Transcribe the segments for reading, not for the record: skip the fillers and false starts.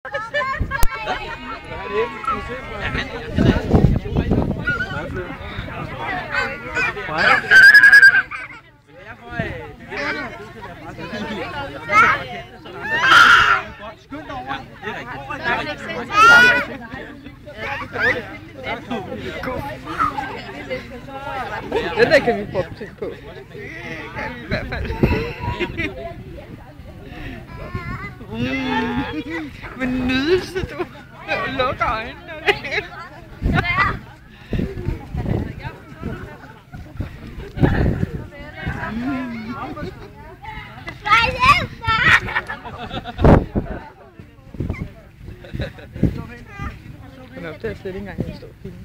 Den der kan vi prøve ting på. I hvert fald. Men nydelse, du. Lukker øjnene. Men opdager slet ikke engang, at jeg står og filmer.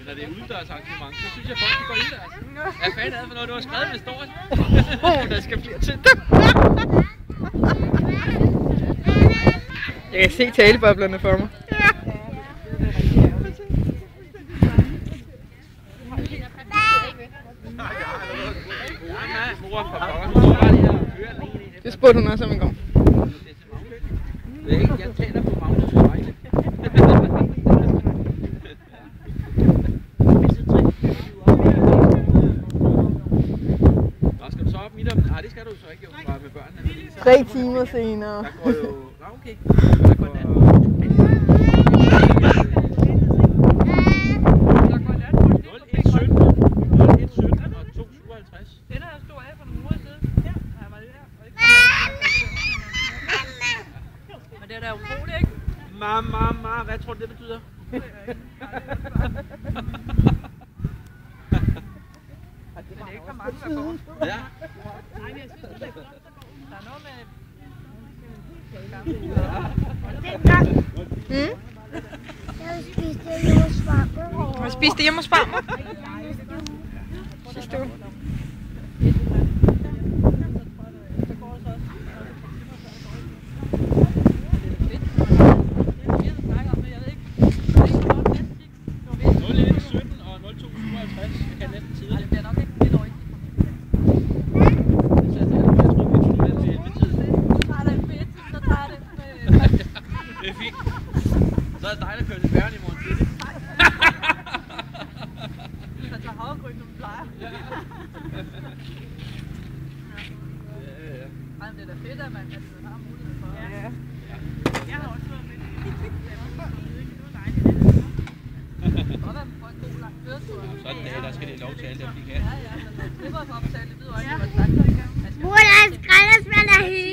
Når det er udendørsarrangement, så synes jeg folk kan gå indendørs. Hvad fanden er det for noget, du har skrevet med stort? Der skal flere til. Jeg kan se taleboblerne for mig. Det spurgte hun også om i går. Jeg taler på Magnus' vegne. Skal du så op midt om? Nej, det skal du så ikke, bare med børnene. 3 timer senere. Der går jo... Nå, okay. Der går nat. Der går nat. 01:17 og 2:57. Den her stod af for nogle uger siden. Ja, jeg var det der. Men det er da utroligt, ikke? Mamma, hvad tror du det betyder? Men det er ikke for mange, der går. Ja. Nej, men jeg synes, det er godt. Der er noget med... Jeg spiste hjemme hos farmor. Har du spist det hjemme hos farmor? Sidste uge. Det er fint. Så er det dig, der kører til Bæren i morgen tidlig. Så tager havregryn, som plejer. Ja. Ej, men det er da fedt, at man har mulighed for. Ja. Jeg har også været med. Det var dejligt. Det kan godt være, at man får en god lang køretur. Sådan det, der skal de lov til alt det, de kan. Ja, men man slipper for at betale. Det lyder også, at man slagter. Mor, der er skraldespand af hele.